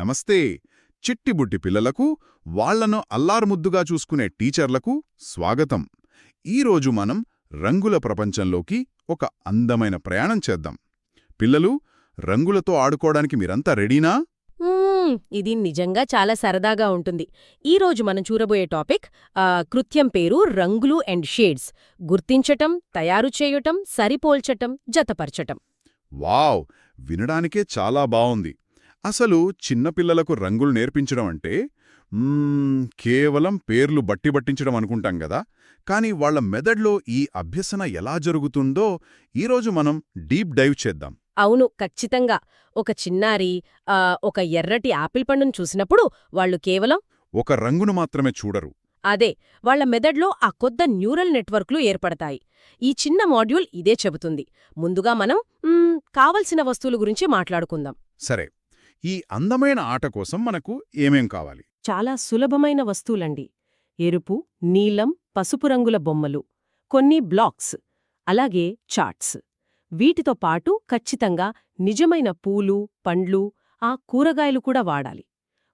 నమస్తే. చిట్టిబుట్టి పిల్లలకు, వాళ్లను అల్లారుముద్దుగా చూసుకునే టీచర్లకు స్వాగతం. ఈరోజు మనం రంగుల ప్రపంచంలోకి ఒక అందమైన ప్రయాణం చేద్దాం. పిల్లలు, రంగులతో ఆడుకోవడానికి మీరంతా రెడీనా? ఇది నిజంగా చాలా సరదాగా ఉంటుంది. ఈరోజు మనం చూడబోయే టాపిక్ కృత్యం పేరు రంగులు అండ్ షేడ్స్. గుర్తించటం, తయారు చేయటం, సరిపోల్చటం, జతపరచటం. వావ్, వినడానికే చాలా బావుంది. అసలు చిన్నపిల్లలకు రంగులు నేర్పించడం అంటే కేవలం పేర్లు బట్టిబట్టించడం అనుకుంటాం గదా. కానీ వాళ్ల మెదడ్లో ఈ అభ్యసన ఎలా జరుగుతుందో ఈరోజు మనం డీప్ డైవ్ చేద్దాం. అవును, ఖచ్చితంగా. ఒక చిన్నారి ఒక ఎర్రటి యాపిల్ పండును చూసినప్పుడు వాళ్ళు కేవలం ఒక రంగును మాత్రమే చూడరు. అదే, వాళ్ల మెదడ్లో ఆ కొత్త న్యూరల్ నెట్వర్క్లు ఏర్పడతాయి. ఈ చిన్న మాడ్యూల్ ఇదే చెబుతుంది. ముందుగా మనం కావలసిన వస్తువుల గురించి మాట్లాడుకుందాం. సరే, ఈ అందమైన ఆట కోసం మనకు ఏమేం కావాలి? చాలా సులభమైన వస్తువులండి. ఎరుపు, నీలం, పసుపు రంగుల బొమ్మలు, కొన్ని బ్లాక్స్, అలాగే చార్ట్స్. వీటితో పాటు ఖచ్చితంగా నిజమైన పూలు, పండ్లు, ఆ కూరగాయలు కూడా వాడాలి.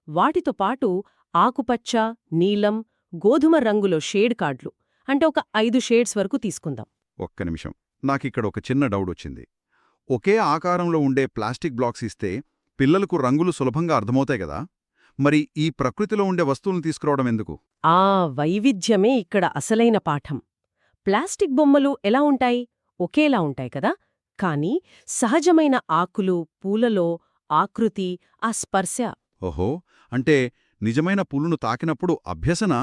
వాటితో పాటు ఆకుపచ్చ, నీలం, గోధుమ రంగులో షేడ్ కార్డులు, అంటే ఒక 5 షేడ్స్ వరకు తీసుకుందాం. ఒక్క నిమిషం, నాకిక్కడ ఒక చిన్న డౌట్ వచ్చింది. ఒకే ఆకారంలో ఉండే ప్లాస్టిక్ బ్లాక్స్ ఇస్తే పిల్లలకు రంగులు సులభంగా అర్థమవుతాయి గదా. మరి ఈ ప్రకృతిలో ఉండే వస్తువులను తీసుకురావడం ఎందుకు? ఆ వైవిధ్యమే ఇక్కడ అసలైన పాఠం. ప్లాస్టిక్ బొమ్మలు ఎలా ఉంటాయి? ఒకేలా ఉంటాయి కదా. కానీ సహజమైన ఆకులు, పూలలో ఆకృతి, ఆ స్పర్శ. ఓహో, అంటే నిజమైన పూలును తాకినప్పుడు అభ్యసన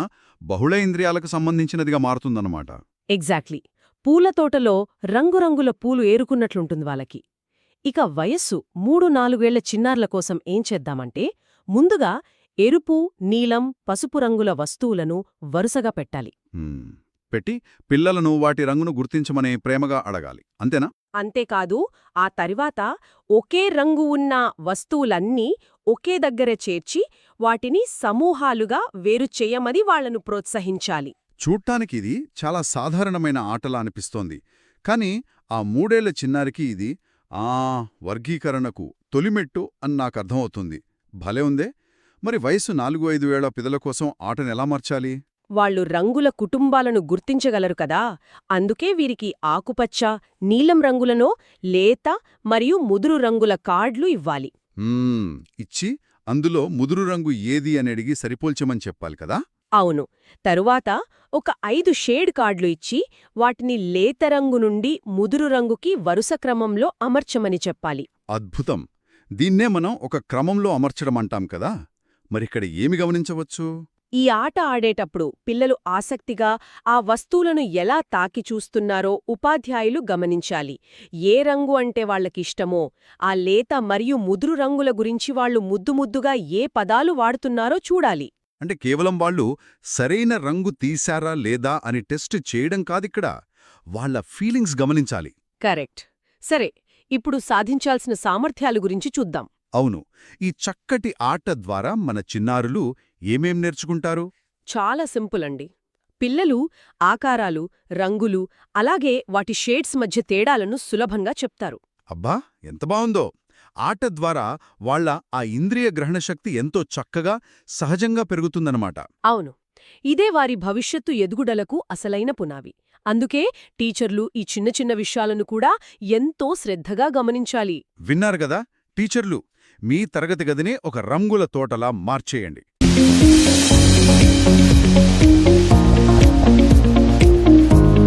బహుళ ఇంద్రియాలకు సంబంధించినదిగా మారుతుందన్నమాట. ఎగ్జాక్ట్లీ. పూలతోటలో రంగురంగుల పూలు ఏరుకున్నట్లుంటుంది వాళ్ళకి. ఇక వయస్సు 3-4 ఏళ్ల చిన్నారుల కోసం ఏం చేద్దామంటే, ముందుగా ఎరుపు, నీలం, పసుపు రంగుల వస్తువులను వరుసగా పెట్టాలి. పెట్టి పిల్లలను వాటి రంగును గుర్తించమని ప్రేమగా అడగాలి, అంతేనా? అంతేకాదు, ఆ తరువాత ఒకే రంగు ఉన్న వస్తువులన్నీ ఒకే దగ్గర చేర్చి వాటిని సమూహాలుగా వేరు చెయ్యమని వాళ్లను ప్రోత్సహించాలి. చూడ్డానికిది చాలా సాధారణమైన ఆటలా అనిపిస్తోంది. కాని ఆ 3 ఏళ్ల చిన్నారికి ఇది వర్గీకరణకు తొలిమెట్టు అని నాకర్థమవుతుంది. భలే ఉందే. మరి వయసు 4-5 ఏళ్ల పిల్లల కోసం ఆటనెలా మార్చాలి? వాళ్లు రంగుల కుటుంబాలను గుర్తించగలరు కదా. అందుకే వీరికి ఆకుపచ్చ, నీలం రంగులనో లేత మరియు ముదురు రంగుల కార్డులు ఇవ్వాలి. ఇచ్చి అందులో ముదురు రంగు ఏది అని అడిగి సరిపోల్చమని చెప్పాలి కదా. అవును. తరువాత ఒక 5 షేడ్ కార్డులు ఇచ్చి వాటిని లేత రంగు నుండి ముదురు రంగుకి వరుస క్రమంలో అమర్చమని చెప్పాలి. అద్భుతం. దీన్నే మనం ఒక క్రమంలో అమర్చడమంటాం కదా. మరిక్కడ ఏమి గమనించవచ్చు? ఈ ఆట ఆడేటప్పుడు పిల్లలు ఆసక్తిగా ఆ వస్తువులను ఎలా తాకి చూస్తున్నారో ఉపాధ్యాయులు గమనించాలి. ఏ రంగు అంటే వాళ్లకిష్టమో, ఆ లేత మరియు ముదురు రంగుల గురించి వాళ్లు ముద్దుముద్దుగా ఏ పదాలు వాడుతున్నారో చూడాలి. అంటే కేవలం వాళ్ళు సరైన రంగు తీశారా లేదా అని టెస్ట్ చేయడం కాదిక్కడ, వాళ్ల ఫీలింగ్స్ గమనించాలి. కరెక్ట్. సరే, ఇప్పుడు సాధించాల్సిన సామర్థ్యాలు గురించి చూద్దాం. అవును, ఈ చక్కటి ఆట ద్వారా మన చిన్నారులు ఏమేం నేర్చుకుంటారు? చాలా సింపుల్ అండి. పిల్లలు ఆకారాలు, రంగులు, అలాగే వాటి షేడ్స్ మధ్య తేడాలను సులభంగా చెప్తారు. అబ్బా, ఎంత బావుందో! ఆట ద్వారా వాళ్ల ఆ ఇంద్రియ గ్రహణశక్తి ఎంతో చక్కగా, సహజంగా పెరుగుతుందన్నమాట. అవును, ఇదే వారి భవిష్యత్తు ఎదుగుదలకు అసలైన పునాది. అందుకే టీచర్లు ఈ చిన్న చిన్న విషయాలను కూడా ఎంతో శ్రద్ధగా గమనించాలి. విన్నారు గదా టీచర్లు, మీ తరగతి గదినే ఒక రంగుల తోటలా మార్చేయండి.